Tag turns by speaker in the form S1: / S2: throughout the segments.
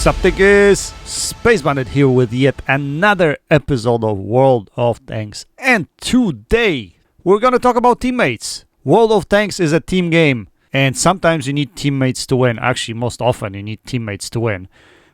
S1: Sup Tankers, Space Bandit here with yet another episode of World of Tanks, and today we're gonna talk about teammates. World of Tanks is a team game, and sometimes you need teammates to win. Actually, most often you need teammates to win.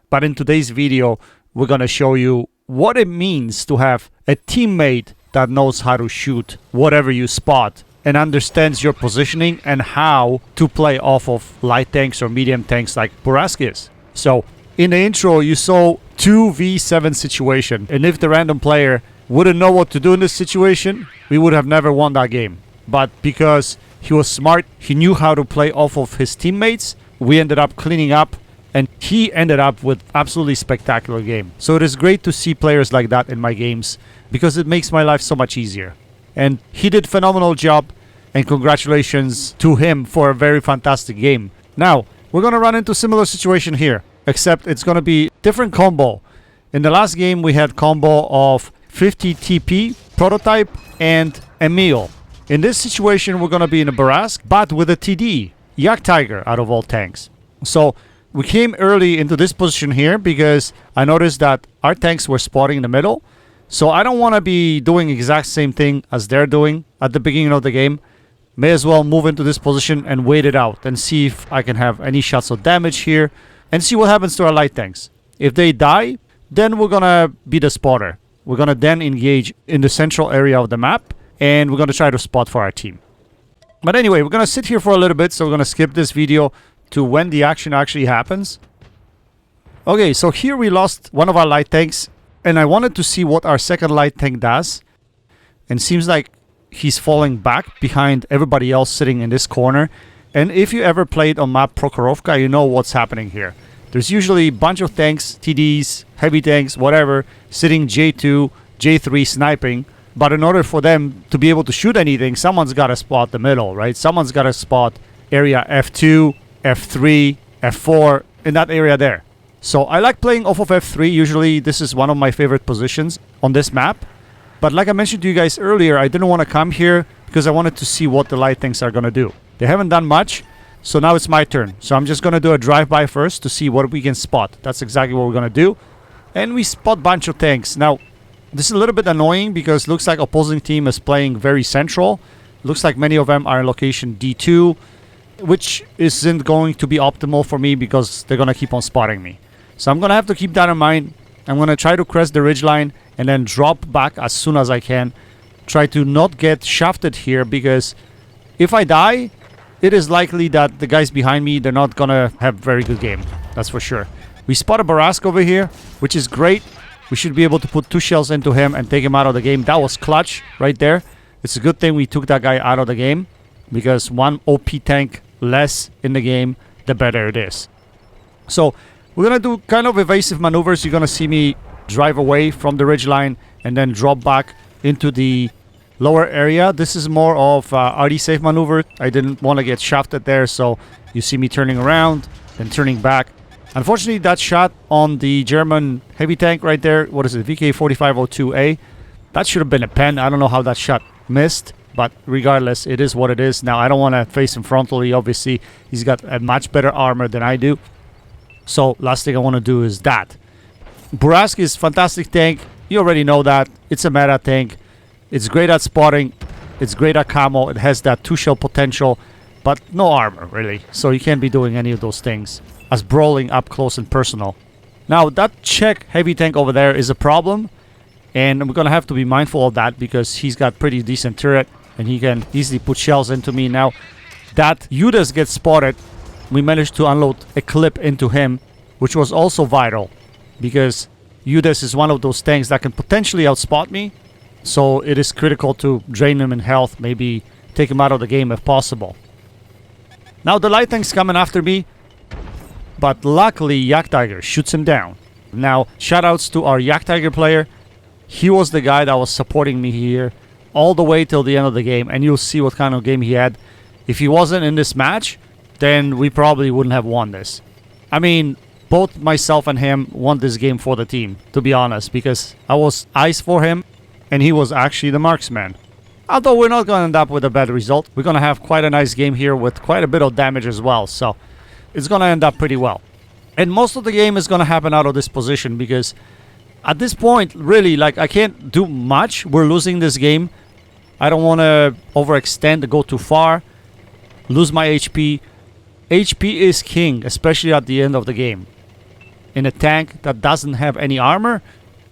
S1: But in today's video, we're gonna show you what it means to have a teammate that knows how to shoot whatever you spot and understands your positioning and how to play off of light tanks or medium tanks like Burask is. So in the intro, you saw 2v7 situation, and if the random player wouldn't know what to do in this situation, we would have never won that game. But because he was smart, he knew how to play off of his teammates, we ended up cleaning up, and he ended up with absolutely spectacular game. So it is great to see players like that in my games, because it makes my life so much easier. And he did a phenomenal job, and congratulations to him for a very fantastic game. Now, we're going to run into a similar situation here, except it's going to be different combo. In the last game, we had combo of 50 TP, prototype, and Emil. In this situation, we're going to be in a Burask, but with a TD, Heya Tiger out of all tanks. So we came early into this position here because I noticed that our tanks were spotting in the middle. So I don't want to be doing exact same thing as they're doing at the beginning of the game. May as well move into this position and wait it out and see if I can have any shots of damage here and see what happens to our light tanks. If they die, then we're gonna be the spotter. We're gonna then engage in the central area of the map and we're gonna try to spot for our team. But anyway, we're gonna sit here for a little bit, so we're gonna skip this video to when the action actually happens. Okay, so here we lost one of our light tanks, and I wanted to see what our second light tank does. And seems like he's falling back behind everybody else sitting in this corner. And if you ever played on map Prokhorovka, you know what's happening here. There's usually a bunch of tanks, TDs, heavy tanks, whatever, sitting J2, J3 sniping. But in order for them to be able to shoot anything, someone's got to spot the middle, right? Someone's got to spot area F2, F3, F4, in that area there. So I like playing off of F3. Usually this is one of my favorite positions on this map. But like I mentioned to you guys earlier, I didn't want to come here because I wanted to see what the light tanks are going to do. They haven't done much, so now it's my turn. So I'm just going to do a drive-by first to see what we can spot. That's exactly what we're going to do. And we spot a bunch of tanks. Now, this is a little bit annoying because it looks like opposing team is playing very central. Looks like many of them are in location D2, which isn't going to be optimal for me because they're going to keep on spotting me. So I'm going to have to keep that in mind. I'm going to try to crest the ridgeline and then drop back as soon as I can. Try to not get shafted here because if I die, it is likely that the guys behind me, they're not going to have a very good game. That's for sure. We spot a Burask over here, which is great. We should be able to put 2 shells into him and take him out of the game. That was clutch right there. It's a good thing we took that guy out of the game because one OP tank less in the game, the better it is. So we're going to do kind of evasive maneuvers. You're going to see me drive away from the ridgeline and then drop back into the lower area. This is more of RD safe maneuver. I didn't want to get shafted there, so you see me turning around, then turning back. Unfortunately, that shot on the German heavy tank right there, what is it, VK4502A, that should have been a pen. I don't know how that shot missed, but regardless, it is what it is. Now, I don't want to face him frontally. Obviously, he's got a much better armor than I do. So, last thing I want to do is that. Burask is fantastic tank. You already know that. It's a meta tank. It's great at spotting. It's great at camo. It has that 2-shell potential, but no armor, really. So you can't be doing any of those things as brawling up close and personal. Now, that Czech heavy tank over there is a problem, and we're going to have to be mindful of that because he's got pretty decent turret, and he can easily put shells into me. Now, that Judas gets spotted. We managed to unload a clip into him, which was also vital because Judas is one of those tanks that can potentially outspot me. So it is critical to drain him in health, maybe take him out of the game if possible. Now the light tank's coming after me, but luckily Heya Tiger shoots him down. Now shoutouts to our Heya Tiger player. He was the guy that was supporting me here all the way till the end of the game, and you'll see what kind of game he had. If he wasn't in this match, then we probably wouldn't have won this. I mean, both myself and him won this game for the team, to be honest, because I was ice for him and he was actually the marksman. Although we're not going to end up with a bad result. We're going to have quite a nice game here with quite a bit of damage as well. So it's going to end up pretty well. And most of the game is going to happen out of this position because at this point, really, like, I can't do much. We're losing this game. I don't want to overextend, go too far, lose my HP. HP is king, especially at the end of the game. In a tank that doesn't have any armor,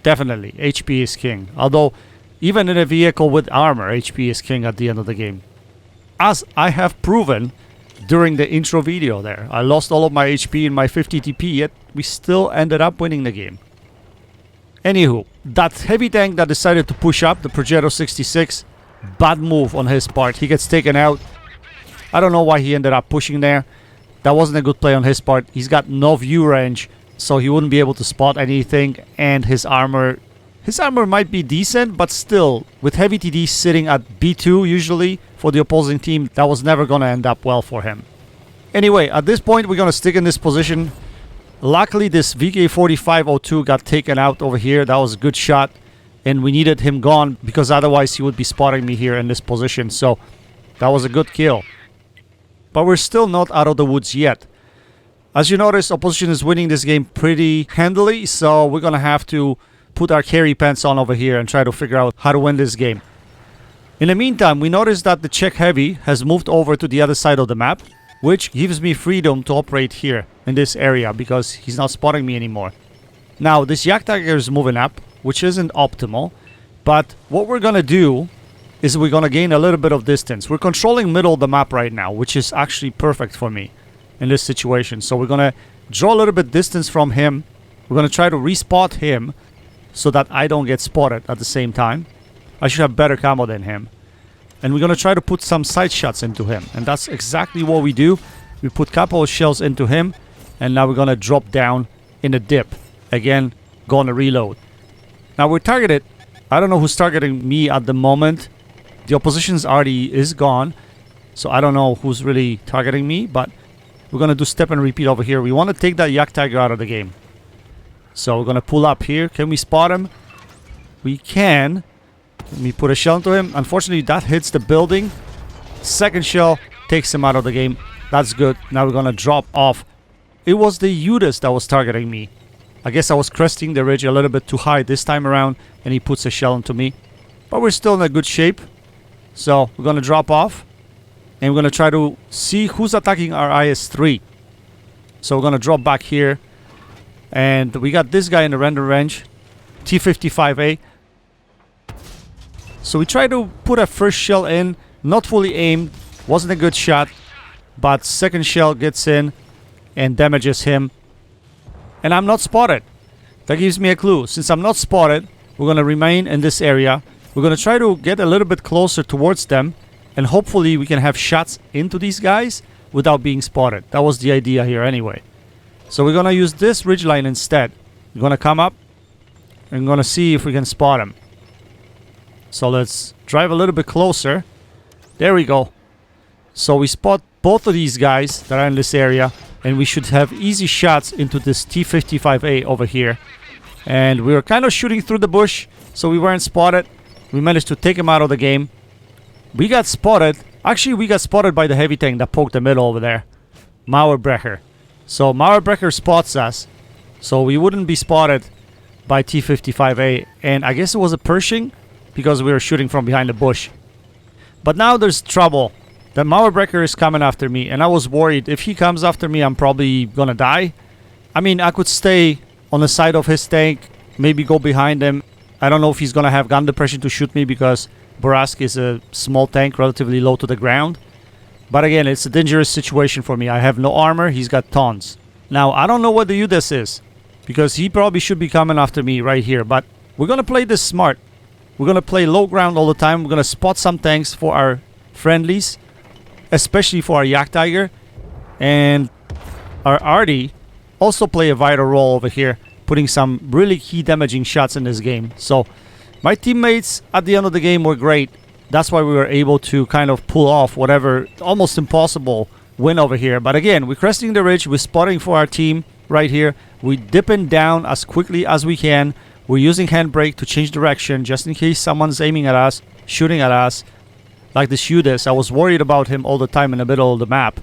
S1: definitely, HP is king. Although, even in a vehicle with armor, HP is king at the end of the game. As I have proven during the intro video there. I lost all of my HP in my 50 TP, yet we still ended up winning the game. Anywho, that heavy tank that decided to push up, the Progetto 66, bad move on his part. He gets taken out. I don't know why he ended up pushing there. That wasn't a good play on his part. He's got no view range, so he wouldn't be able to spot anything, and his armor might be decent, but still, with heavy TD sitting at B2 usually for the opposing team, that was never going to end up well for him. Anyway, at this point, we're going to stick in this position. Luckily, this VK4502 got taken out over here. That was a good shot, and we needed him gone because otherwise he would be spotting me here in this position. So that was a good kill. But we're still not out of the woods yet. As you notice, opposition is winning this game pretty handily, so we're going to have to put our carry pants on over here and try to figure out how to win this game. In the meantime, we notice that the Czech Heavy has moved over to the other side of the map, which gives me freedom to operate here in this area because he's not spotting me anymore. Now, this Heya Tankers is moving up, which isn't optimal, but what we're going to do is we're going to gain a little bit of distance. We're controlling middle of the map right now, which is actually perfect for me in this situation. So we're going to draw a little bit distance from him. We're going to try to respot him so that I don't get spotted at the same time. I should have better camo than him. And we're going to try to put some side shots into him. And that's exactly what we do. We put a couple of shells into him. And now we're going to drop down in a dip. Again, going to reload. Now we're targeted. I don't know who's targeting me at the moment. The opposition's already is gone. So I don't know who's really targeting me. But we're going to do step and repeat over here. We want to take that Heya Tankers out of the game. So we're going to pull up here. Can we spot him? We can. Let me put a shell into him. Unfortunately, that hits the building. Second shell takes him out of the game. That's good. Now we're going to drop off. It was the Judas that was targeting me. I guess I was cresting the ridge a little bit too high this time around, and he puts a shell into me. But we're still in a good shape. So we're going to drop off. And we're going to try to see who's attacking our IS-3. So we're going to drop back here. And we got this guy in the render range. T-55A. So we try to put a first shell in. Not fully aimed. Wasn't a good shot. But second shell gets in and damages him. And I'm not spotted. That gives me a clue. Since I'm not spotted, we're going to remain in this area. We're going to try to get a little bit closer towards them. And hopefully we can have shots into these guys without being spotted. That was the idea here anyway. So we're going to use this ridgeline instead. We're going to come up and going to see if we can spot him. So let's drive a little bit closer. There we go. So we spot both of these guys that are in this area. And we should have easy shots into this T-55A over here. And we were kind of shooting through the bush. So we weren't spotted. We managed to take him out of the game. We got spotted. Actually, we got spotted by the heavy tank that poked the middle over there. Mauerbrecher. So Mauerbrecher spots us. So we wouldn't be spotted by T-55A. And I guess it was a Pershing because we were shooting from behind the bush. But now there's trouble. The Mauerbrecher is coming after me. And I was worried. If he comes after me, I'm probably gonna die. I mean, I could stay on the side of his tank. Maybe go behind him. I don't know if he's gonna have gun depression to shoot me because Borask is a small tank, relatively low to the ground. But again, it's a dangerous situation for me. I have no armor. He's got tons. Now, I don't know what the Judas is, because he probably should be coming after me right here. But we're going to play this smart. We're going to play low ground all the time. We're going to spot some tanks for our friendlies, especially for our Heya Tankers. And our Arty also play a vital role over here, putting some really key damaging shots in this game. So my teammates at the end of the game were great. That's why we were able to kind of pull off whatever almost impossible win over here. But again, we're cresting the ridge. We're spotting for our team right here. We're dipping down as quickly as we can. We're using handbrake to change direction just in case someone's aiming at us, shooting at us. Like this Judas. I was worried about him all the time in the middle of the map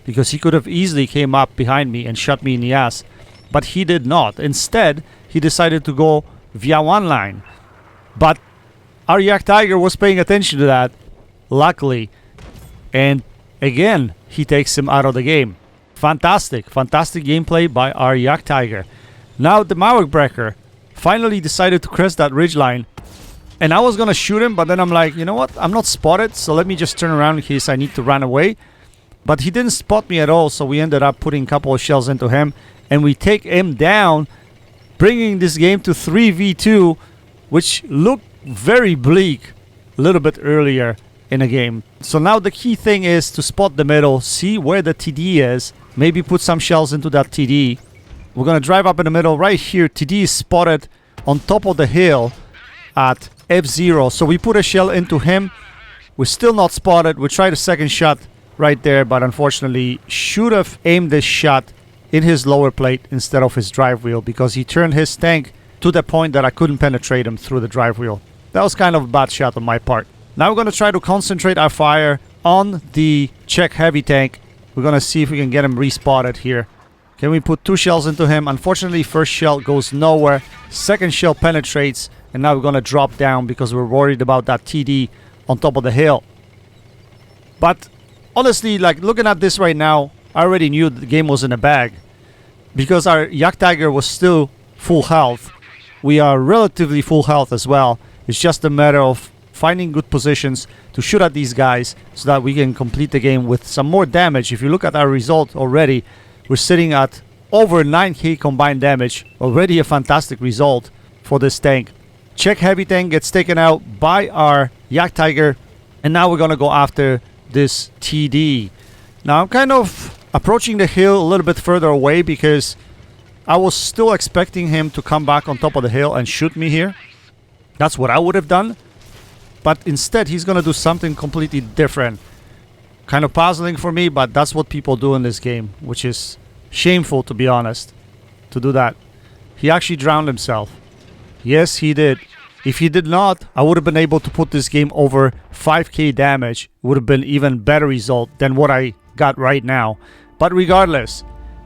S1: because he could have easily came up behind me and shot me in the ass. But he did not. Instead, he decided to go via one line. But our Yak Tiger was paying attention to that, luckily. And again, he takes him out of the game. Fantastic gameplay by our Yak Tiger. Now the Maverick Breaker finally decided to crest that ridgeline. And I was gonna shoot him, but then I'm like, you know what? I'm not spotted, so let me just turn around in case I need to run away. But he didn't spot me at all, so we ended up putting a couple of shells into him. And we take him down, bringing this game to 3v2, which looked very bleak a little bit earlier in the game. So now the key thing is to spot the middle, see where the TD is, maybe put some shells into that TD. We're gonna drive up in the middle right here. TD is spotted on top of the hill at F0, so we put a shell into him. We're still not spotted. We tried a second shot right there, but unfortunately should have aimed this shot in his lower plate instead of his drive wheel, because he turned his tank to the point that I couldn't penetrate him through the drive wheel. That was kind of a bad shot on my part. Now we're going to try to concentrate our fire on the Czech heavy tank. We're going to see if we can get him respotted here. Can we put 2 shells into him? Unfortunately, first shell goes nowhere. Second shell penetrates, and now we're going to drop down because we're worried about that TD on top of the hill. But honestly, like, looking at this right now, I already knew the game was in a bag, because our Yak Tiger was still full health. We are relatively full health as well. It's just a matter of finding good positions to shoot at these guys so that we can complete the game with some more damage. If you look at our result already, we're sitting at over 9k combined damage. Already a fantastic result for this tank. Czech heavy tank gets taken out by our Yak Tiger, and now we're gonna go after this TD. Now I'm kind of approaching the hill a little bit further away because I was still expecting him to come back on top of the hill and shoot me here. That's what I would have done. But instead, he's going to do something completely different. Kind of puzzling for me, but that's what people do in this game, which is shameful, to be honest, to do that. He actually drowned himself. Yes, he did. If he did not, I would have been able to put this game over 5k damage. It would have been even better result than what I got right now. But regardless,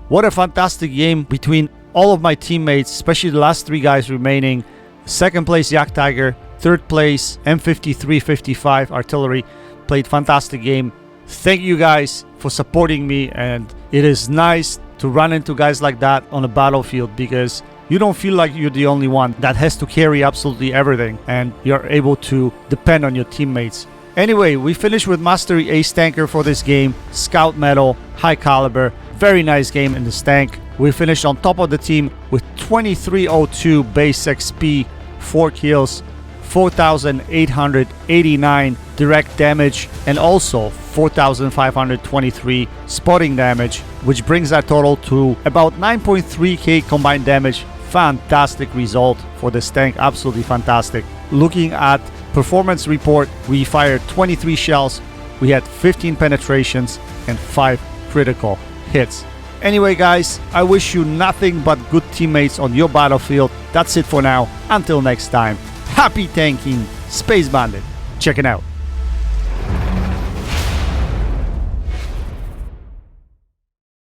S1: what a fantastic game between all of my teammates, especially the last 3 guys remaining. Second place Yak Tiger, third place M5355 Artillery. Played fantastic game. Thank you guys for supporting me, and it is nice to run into guys like that on a battlefield, because you don't feel like you're the only one that has to carry absolutely everything, and you're able to depend on your teammates. Anyway, we finished with Mastery Ace Tanker for this game. Scout Medal, High Caliber. Very nice game in this tank. We finished on top of the team with 2302 base XP, 4 kills, 4,889 direct damage, and also 4,523 spotting damage, which brings our total to about 9.3k combined damage. Fantastic result for this tank, absolutely fantastic. Looking at performance report, we fired 23 shells, we had 15 penetrations and 5 critical hits. Anyway guys, I wish you nothing but good teammates on your battlefield. That's it for now. Until next time, happy tanking, Space Bandit. Check it out.